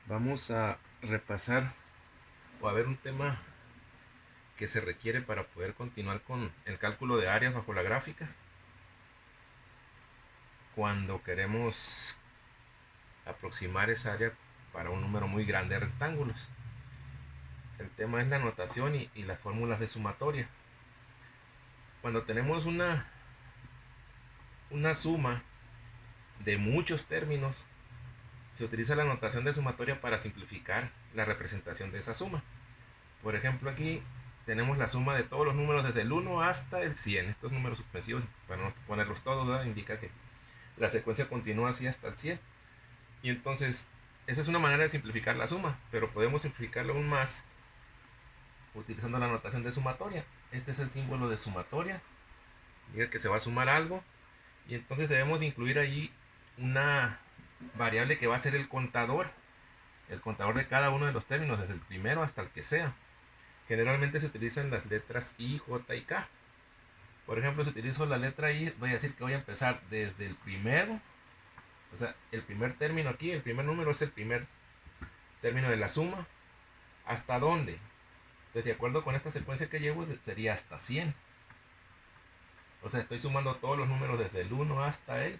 Vamos a repasar o a ver un tema que se requiere para poder continuar con el cálculo de áreas bajo la gráfica cuando queremos aproximar esa área para un número muy grande de rectángulos. El tema es la notación y las fórmulas de sumatoria. Cuando tenemos una suma de muchos términos, se utiliza la notación de sumatoria para simplificar la representación de esa suma. Por ejemplo, aquí tenemos la suma de todos los números desde el 1 hasta el 100. Estos números suspensivos, para no ponerlos todos, ¿verdad? Indica que la secuencia continúa así hasta el 100. Y entonces, esa es una manera de simplificar la suma, pero podemos simplificarlo aún más utilizando la notación de sumatoria. Este es el símbolo de sumatoria, indica que se va a sumar algo. Y entonces debemos de incluir allí una variable que va a ser el contador de cada uno de los términos, desde el primero hasta el que sea. Generalmente se utilizan las letras I, J y K. Por ejemplo, si utilizo la letra I, voy a decir que voy a empezar desde el primero, o sea, el primer término aquí, el primer número es el primer término de la suma. ¿Hasta dónde? Entonces, de acuerdo con esta secuencia que llevo, sería hasta 100. O sea, estoy sumando todos los números desde el 1 hasta el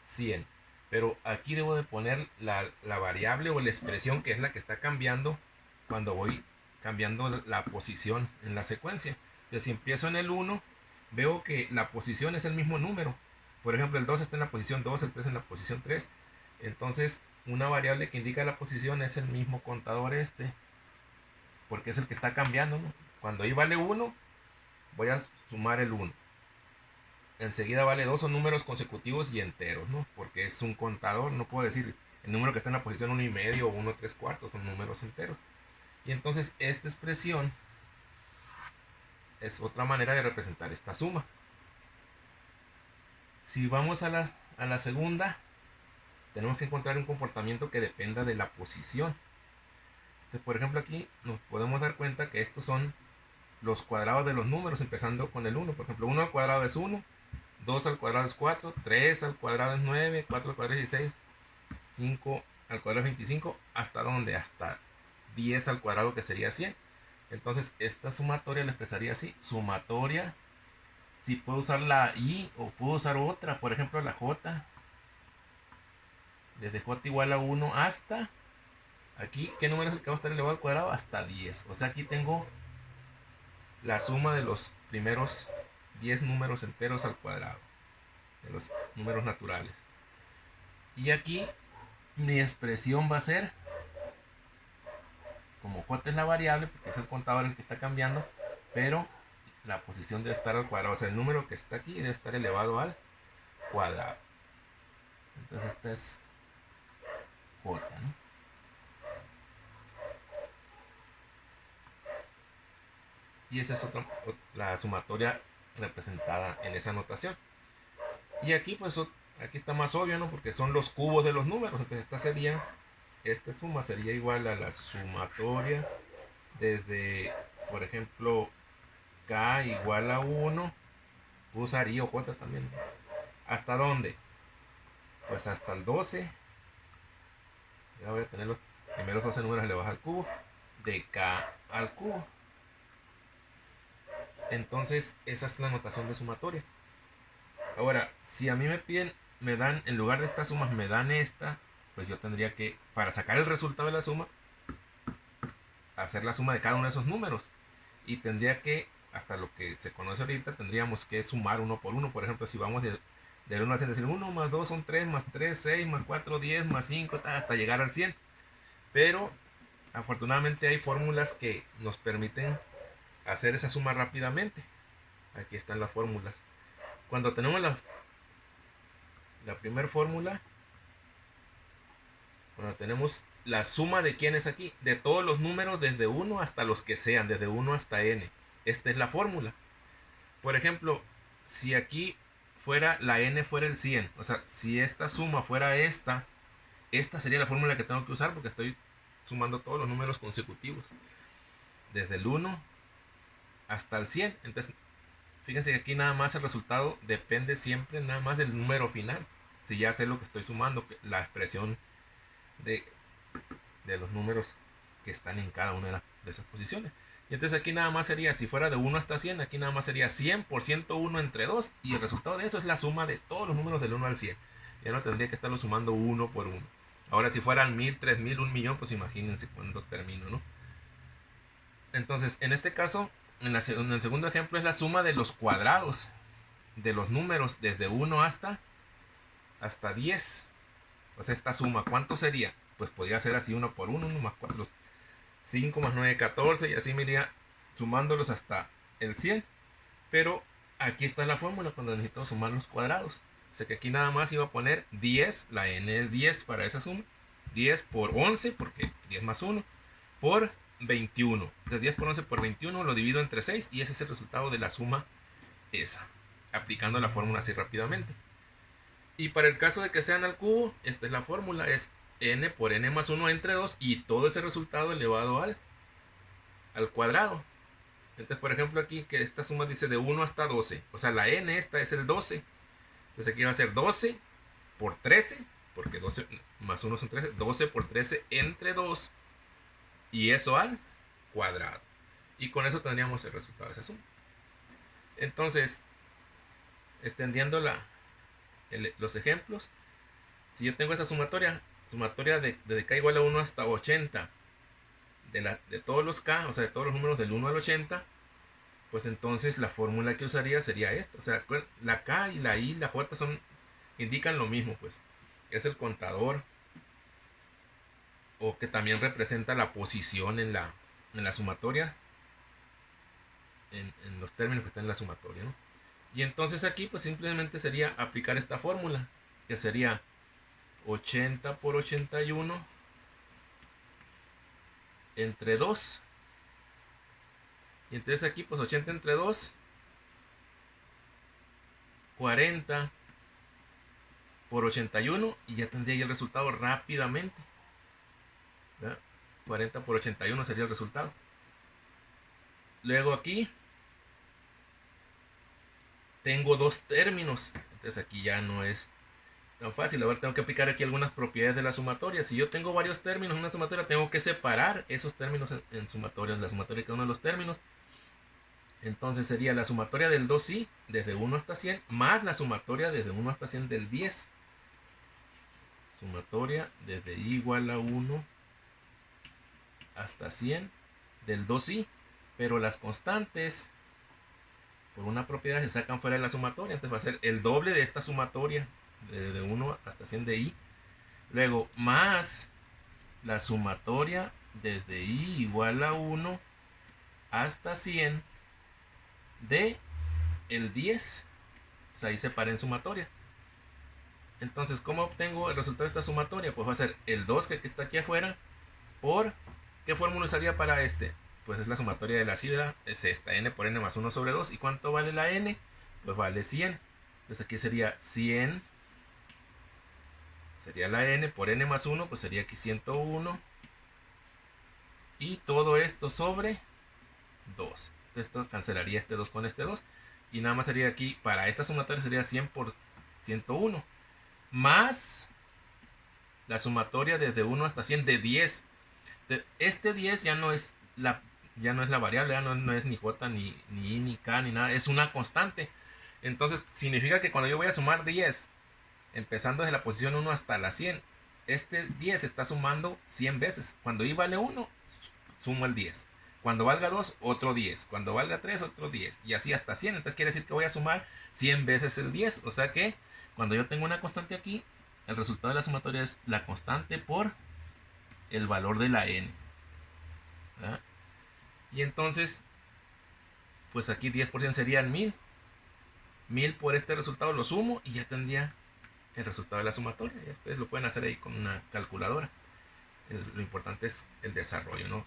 100. Pero aquí debo de poner la variable o la expresión que es la que está cambiando cuando voy cambiando la posición en la secuencia. Entonces, si empiezo en el 1, veo que la posición es el mismo número. Por ejemplo, el 2 está en la posición 2, el 3 en la posición 3. Entonces, una variable que indica la posición es el mismo contador porque es el que está cambiando, ¿no? Cuando ahí vale 1, voy a sumar el 1. Enseguida vale 2, son números consecutivos y enteros, ¿no? Porque es un contador, no puedo decir el número que está en la posición 1 y medio o 1 3 cuartos, son números enteros. Y entonces esta expresión es otra manera de representar esta suma. Si vamos a la segunda, tenemos que encontrar un comportamiento que dependa de la posición. Entonces, por ejemplo, aquí nos podemos dar cuenta que estos son los cuadrados de los números, empezando con el 1. Por ejemplo, 1 al cuadrado es 1, 2 al cuadrado es 4, 3 al cuadrado es 9, 4 al cuadrado es 16, 5 al cuadrado es 25, ¿hasta dónde? Hasta 10 al cuadrado, que sería 100. Entonces, esta sumatoria la expresaría así: sumatoria. Si puedo usar la I o puedo usar otra, por ejemplo la J, desde J igual a 1 hasta aquí, ¿qué número es el que va a estar elevado al cuadrado? Hasta 10. O sea, aquí tengo la suma de los primeros 10 números enteros al cuadrado, de los números naturales. Y aquí mi expresión va a ser, como J es la variable, porque es el contador el que está cambiando, pero la posición debe estar al cuadrado. O sea, el número que está aquí debe estar elevado al cuadrado. Entonces esta es J, ¿no? Y esa es la sumatoria representada en esa notación. Y aquí pues aquí está más obvio, ¿no? Porque son los cubos de los números. Entonces esta suma sería igual a la sumatoria desde, por ejemplo, K igual a 1. Puedo usar I o J también, ¿no? ¿Hasta dónde? Pues hasta el 12. Ya voy a tener los primeros 12 números elevados al cubo, de K al cubo. Entonces esa es la notación de sumatoria. Ahora, si a mí me piden, me dan, en lugar de estas sumas, me dan esta, pues yo tendría que, para sacar el resultado de la suma, hacer la suma de cada uno de esos números. Y tendría que, hasta lo que se conoce ahorita, tendríamos que sumar uno por uno. Por ejemplo, si vamos del 1 al 100, decir 1 más 2 son 3, más 3, 6, más 4, 10, más 5, hasta llegar al 100. Pero afortunadamente hay fórmulas que nos permiten hacer esa suma rápidamente. Aquí están las fórmulas. Cuando tenemos la primera fórmula, cuando tenemos la suma de quiénes aquí, de todos los números desde 1 hasta los que sean, desde 1 hasta n. Esta es la fórmula. Por ejemplo, si aquí fuera la n fuera el 100, o sea, si esta suma fuera esta sería la fórmula que tengo que usar porque estoy sumando todos los números consecutivos, desde el 1 hasta el 100. Entonces, fíjense que aquí nada más el resultado depende siempre nada más del número final. Si ya sé lo que estoy sumando, la expresión de de los números que están en cada una de esas posiciones. Y entonces aquí nada más sería, si fuera de 1 hasta 100, aquí nada más sería 100 por 101 entre 2. Y el resultado de eso es la suma de todos los números del 1 al 100. Ya no tendría que estarlo sumando uno por uno. Ahora si fueran 1000, 3000, 1.000.000, pues imagínense cuando termino, ¿no? Entonces, en este caso, en el segundo ejemplo es la suma de los cuadrados de los números desde 1 hasta 10. O sea, esta suma, ¿cuánto sería? Pues podría ser así 1 por 1, 1 más 4, 5 más 9, 14, y así me iría sumándolos hasta el 100. Pero aquí está la fórmula cuando necesito sumar los cuadrados. O sea que aquí nada más iba a poner 10, la n es 10 para esa suma. 10 por 11, porque 10 más 1, por 21. Entonces 10 por 11 por 21 lo divido entre 6 y ese es el resultado de la suma esa. Aplicando la fórmula así rápidamente. Y para el caso de que sean al cubo, esta es la fórmula, es n por n más 1 entre 2 y todo ese resultado elevado al cuadrado. Entonces, por ejemplo, aquí que esta suma dice de 1 hasta 12. O sea, la n esta es el 12. Entonces aquí va a ser 12 por 13, porque 12 más 1 son 13. 12 por 13 entre 2. Y eso al cuadrado. Y con eso tendríamos el resultado de esa suma. Entonces, extendiendo los ejemplos, si yo tengo esta sumatoria de k igual a 1 hasta 80, de todos los k, o sea, de todos los números del 1 al 80, pues entonces la fórmula que usaría sería esta. O sea, la k y la i, la j indican lo mismo, pues. Es el contador, o que también representa la posición en la sumatoria, en los términos que están en la sumatoria, ¿no? Y entonces aquí pues simplemente sería aplicar esta fórmula, que sería 80 por 81 entre 2. Y entonces aquí pues 80 entre 2, 40 por 81, y ya tendría ahí el resultado rápidamente, ¿verdad? 40 por 81 sería el resultado. Luego aquí tengo dos términos, entonces aquí ya no es tan fácil. Ahora tengo que aplicar aquí algunas propiedades de la sumatoria. Si yo tengo varios términos en una sumatoria, tengo que separar esos términos en sumatorias, la sumatoria de cada uno de los términos. Entonces sería la sumatoria del 2i desde 1 hasta 100 más la sumatoria desde 1 hasta 100 del 10. Sumatoria desde i igual a 1 hasta 100 del 2i. Pero las constantes, por una propiedad, se sacan fuera de la sumatoria. Entonces va a ser el doble de esta sumatoria desde 1 hasta 100 de i. Luego más la sumatoria desde i igual a 1 hasta 100 de el 10. O sea, ahí separen sumatorias. Entonces, ¿cómo obtengo el resultado de esta sumatoria? Pues va a ser el 2 que está aquí afuera por... ¿Qué fórmula usaría para este? Pues es la sumatoria de la sílaba, es esta, n por n más 1 sobre 2. ¿Y cuánto vale la n? Pues vale 100. Entonces aquí sería 100, sería la n por n más 1, pues sería aquí 101. Y todo esto sobre 2. Esto cancelaría este 2 con este 2. Y nada más sería aquí, para esta sumatoria sería 100 por 101. Más la sumatoria desde 1 hasta 100 de 10. Este 10 ya no es la variable, ya no es ni j, ni i, ni k, ni nada. Es una constante. Entonces significa que cuando yo voy a sumar 10, empezando desde la posición 1 hasta la 100, este 10 está sumando 100 veces. Cuando i vale 1, sumo el 10. Cuando valga 2, otro 10. Cuando valga 3, otro 10. Y así hasta 100. Entonces quiere decir que voy a sumar 100 veces el 10. O sea que cuando yo tengo una constante aquí, el resultado de la sumatoria es la constante por el valor de la n. ¿Verdad? Y entonces, pues aquí 10% serían 1000. 1000 por este resultado lo sumo y ya tendría el resultado de la sumatoria. Ya ustedes lo pueden hacer ahí con una calculadora. Lo importante es el desarrollo, ¿no?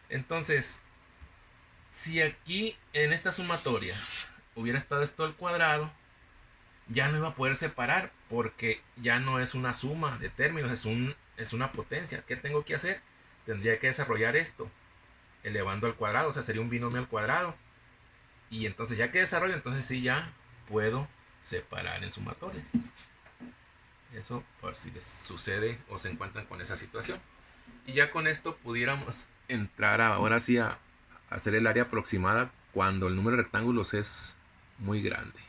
Entonces, si aquí en esta sumatoria hubiera estado esto al cuadrado, ya no iba a poder separar porque ya no es una suma de términos, es una potencia. ¿Qué tengo que hacer? Tendría que desarrollar esto elevando al cuadrado, o sea, sería un binomio al cuadrado. Y entonces ya que desarrollo, entonces sí ya puedo separar en sumatorias. Eso por si les sucede o se encuentran con esa situación. Y ya con esto pudiéramos entrar ahora sí a hacer el área aproximada cuando el número de rectángulos es muy grande.